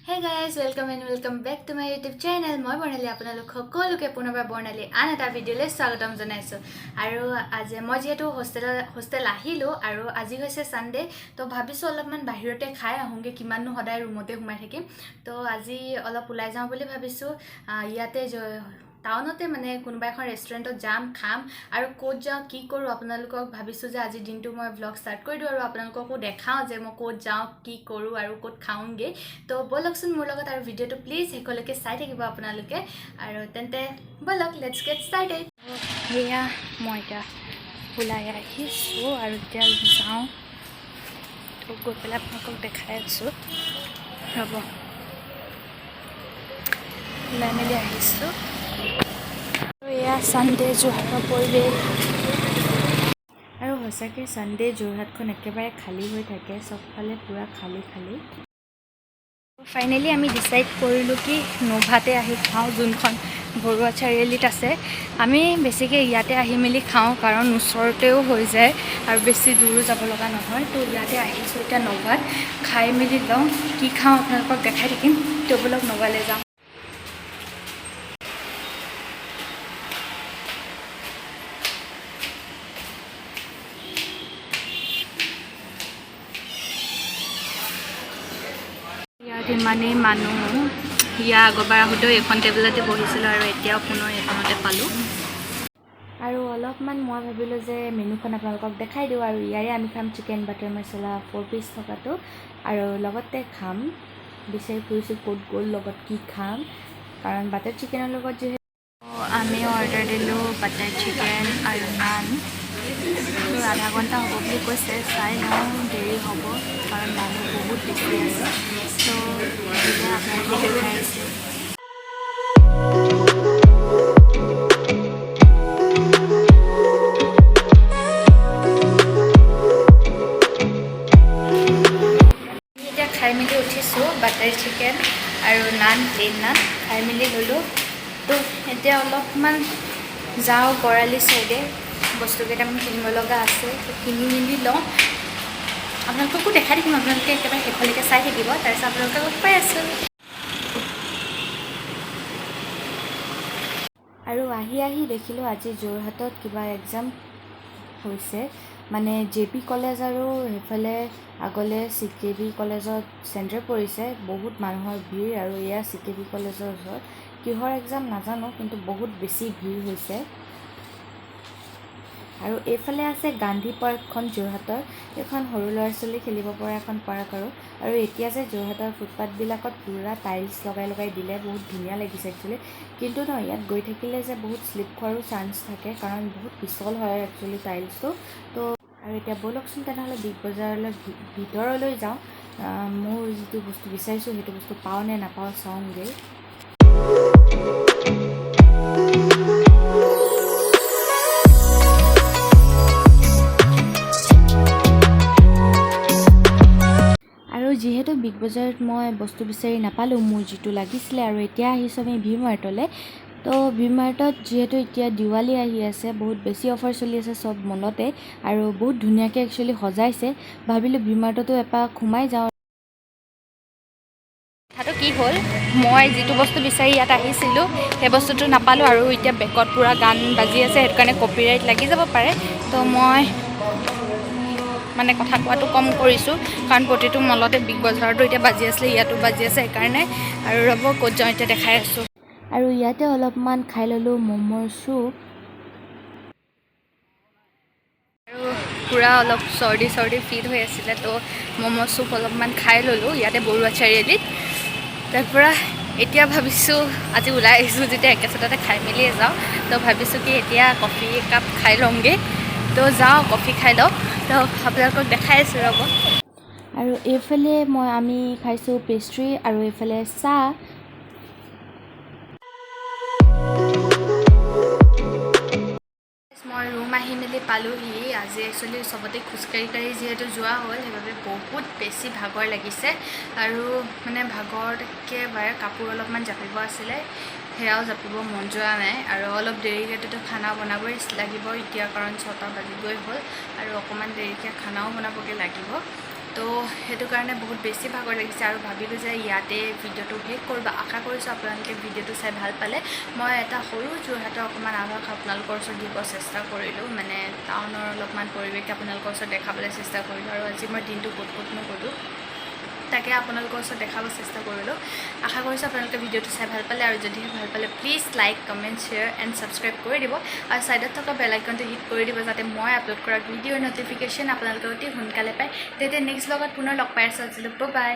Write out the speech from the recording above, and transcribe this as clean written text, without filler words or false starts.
Hey guys, welcome and welcome back to my YouTube channel. মই বৰ্ণালী আপোনালোক সকলোকে পুনৰবাৰ বৰ্ণালী আন এটা ভিডিঅ'লৈ স্বাগতম জনাইছোঁ আৰু আজি মই যেহেতু হোষ্টেল আহিলোঁ আৰু আজি হৈছে সানডে তো ভাবিছোঁ অলপমান বাহিৰতে খাই আহোঁগে কিমাননো সদায় ৰুমতে সোমাই থাকিম তো আজি অলপ ওলাই যাওঁ বুলি ভাবিছোঁ ইয়াতে টাউনতে মানে কোনোবা এখন ৰেষ্টুৰেণ্টত যাম খাম আৰু ক'ত যাওঁ কি কৰোঁ আপোনালোকক ভাবিছোঁ যে আজি দিনটো মই ব্লগ ষ্টাৰ্ট কৰি দিওঁ আৰু আপোনালোককো দেখাওঁ যে মই ক'ত যাওঁ কি কৰোঁ আৰু ক'ত খাওঁগে তো ব'লকচোন মোৰ লগত আৰু ভিডিঅ'টো প্লিজ শেষলৈকে চাই থাকিব আপোনালোকে আৰু তেন্তে ব'লক লেটছ গেট ষ্টাৰ্টেড সেয়া মই এতিয়া ওলাই আহিছোঁ আৰু এতিয়া যাওঁ তো গৈ পেলাই আপোনালোকক দেখাই আছোঁ ৰ'ব ওলাই মেলি আহিছোঁ এয়া সানডে যোৰহাটৰ পৰিৱেশ আৰু সঁচাকৈ সানডে যোৰহাটখন একেবাৰে খালী হৈ থাকে চবফালে পূৰা খালী ফাইনেলি আমি ডিচাইড কৰিলোঁ কি নোভাতে আহি খাওঁ যোনখন বৰুৱা চাৰিআলিত আছে আমি বেছিকৈ ইয়াতে আহি মেলি খাওঁ কাৰণ ওচৰতেও হৈ যায় আৰু বেছি দূৰো যাব লগা নহয় তো ইয়াতে আহিছোঁ এতিয়া নোভাত খাই মেলি লওঁ কি খাওঁ আপোনালোকক দেখাই থাকিম তো ব'লক নোভালৈ যাওঁ ইমানেই মানুহ ইয়াৰ আগৰবাৰ আহোঁতেও এইখন টেবুলতে বহিছিলোঁ আৰু এতিয়াও পুনৰ এইখনতে পালোঁ আৰু অলপমান মই ভাবিলোঁ যে মেনুখন আপোনালোকক দেখাই দিওঁ আৰু ইয়াৰে আমি খাম চিকেন বাটাৰ মছলা 4 পিচ থকাটো আৰু লগতে খাম বিচাৰি ফুৰিছোঁ ক'ত গ'ল লগত কি খাম কাৰণ বাটাৰ চিকেনৰ লগত যিহেতু আমি অৰ্ডাৰ দিলোঁ বাটাৰ চিকেন আৰু নান আধা ঘণ্টা হ'ব বুলি কৈছে চাই লওঁ দেৰি হ'ব কাৰণ মানুহ বহুত বেছি আছে তো এতিয়া আপোনালোকক দেখাই আছোঁ এতিয়া খাই মেলি উঠিছোঁ বাটাৰ চিকেন আৰু নান প্লেইন নান খাই মেলি ল'লোঁ তো এতিয়া অলপমান যাওঁ গড়ালি চাইডে বস্তু কেইটামান কিনিব লগা আছে কিনি মেলি লওঁ আপোনালোককো দেখাই থাকিম আপোনালোকে একেবাৰে শেষলৈকে চাই থাকিব তাৰপিছত আপোনালোকে লগ পাই আছোঁ আৰু আহি দেখিলোঁ আজি যোৰহাটত কিবা এক্সাম হৈছে মানে JP কলেজ আৰু সেইফালে আগলৈ CKB কলেজত চেণ্টাৰ পৰিছে বহুত মানুহৰ ভিৰ আৰু এয়া CKB কলেজৰ ওচৰত কিহৰ এক্সাম নাজানো কিন্তু বহুত বেছি ভিৰ হৈছে আৰু এইফালে আছে গান্ধী পাৰ্কখন যোৰহাটৰ এইখন সৰু ল'ৰা ছোৱালী খেলিব পৰা এখন পাৰ্ক আৰু এতিয়া যে যোৰহাটৰ ফুটপাথবিলাকত পূৰা টাইলছ লগাই দিলে বহুত ধুনীয়া লাগিছে একচুৱেলি কিন্তু ন ইয়াত গৈ থাকিলে যে বহুত শ্লিপ খোৱাৰো চান্স থাকে কাৰণ বহুত পিছল হয় একচুৱেলি টাইলছটো তো আৰু এতিয়া ব'লকচোন তেনেহ'লে বিগ বজাৰলৈ ভিতৰলৈ যাওঁ মোৰ যিটো বস্তু বিচাৰিছোঁ সেইটো বস্তু পাওঁ নে নাপাওঁ চাওঁগৈ যিহেতু বিগ বজাৰত মই বস্তু বিচাৰি নাপালোঁ মোৰ যিটো লাগিছিলে আৰু এতিয়া আহিছোঁ আমি ভি মাৰ্টলৈ তো ভি মাৰ্টত যিহেতু এতিয়া দিৱালী আহি আছে বহুত বেছি অফাৰ চলি আছে চব মলতে আৰু বহুত ধুনীয়াকৈ একচুৱেলি সজাইছে ভাবিলোঁ ভি মাৰ্টতো এপাক সোমাই যাওঁ কথাটো কি হ'ল মই যিটো বস্তু বিচাৰি ইয়াত আহিছিলোঁ সেই বস্তুটো নাপালোঁ আৰু এতিয়া বেকত পূৰা গান বাজি আছে সেইটো কাৰণে কপিৰাইট লাগি যাব পাৰে তো মই মানে কথা কোৱাটো কম কৰিছোঁ কাৰণ প্ৰতিটো মলতে বিগ বজাৰতো এতিয়া বাজি আছিলে ইয়াতো বাজি আছে সেইকাৰণে আৰু ৰ'ব ক'ত যাওঁ এতিয়া দেখাই আছোঁ আৰু ইয়াতে অলপমান খাই ল'লোঁ ম'মৰ চুপ আৰু পূৰা অলপ চৰ্দি ফিল হৈ আছিলে তো ম'মৰ চুপ অলপমান খাই ল'লোঁ ইয়াতে বৰুৱা চাৰিআলিত তাৰপৰা এতিয়া ভাবিছোঁ আজি ওলাই আহিছোঁ যেতিয়া একেচোটতে খাই মেলিয়ে যাওঁ তো ভাবিছোঁ কি এতিয়া কফি একাপ খাই লওঁগৈ তো যাওঁ কফি খাই লওঁ তো আপোনালোকক দেখাই আছোঁ ৰ'ব আৰু এইফালে আমি খাইছোঁ পেষ্ট্ৰি আৰু এইফালে চাহ মই ৰুম আহি মেলি পালোঁহি আজি একচুৱেলি চবতে খোজকাঢ়ি যিহেতু যোৱা হ'ল সেইবাবে বহুত বেছি ভাগৰ লাগিছে আৰু মানে ভাগৰ একেবাৰে কাপোৰ অলপমান জাপিব আছিলে সেয়াও জাপিব মন যোৱা নাই আৰু অলপ দেৰিকৈতো খানা বনাবই লাগিব এতিয়া কাৰণ 6টা বাজিবই হ'ল আৰু অকণমান দেৰিকৈ খানাও বনাবগৈ লাগিব তো তো সেইটো কাৰণে বহুত বেছি ভাগৰ লাগিছে আৰু ভাবিলোঁ যে ইয়াতে ভিডিঅ'টো শেষ কৰোঁ বা আশা কৰিছোঁ আপোনালোকে ভিডিঅ'টো চাই ভাল পালে মই এটা সৰু যোৰহাটৰ অকণমান আভাস আপোনালোকৰ ওচৰত দিব চেষ্টা কৰিলোঁ মানে টাউনৰ অলপমান পৰিৱেশ আপোনালোকৰ ওচৰত দেখাবলৈ চেষ্টা কৰিলোঁ আৰু আজি মই দিনটো ক'ত ক'তনো গ'লোঁ তাকে আপোনালোকৰ ওচৰত দেখাব চেষ্টা কৰিলোঁ আশা কৰিছোঁ আপোনালোকে ভিডিঅ'টো চাই ভাল পালে আৰু যদিহে ভাল পালে please like comment share and subscribe কৰি দিব আৰু ছাইডত থকা বেল আইকনটো হিট কৰি দিব যাতে মই আপলোড কৰা ভিডিঅ'ৰ ন'টিফিকেশ্যন আপোনালোকে অতি সোনকালে পায় তেতিয়া নেক্সট লগত পুনৰ লগ পাই আছোঁ আজিলৈ বাই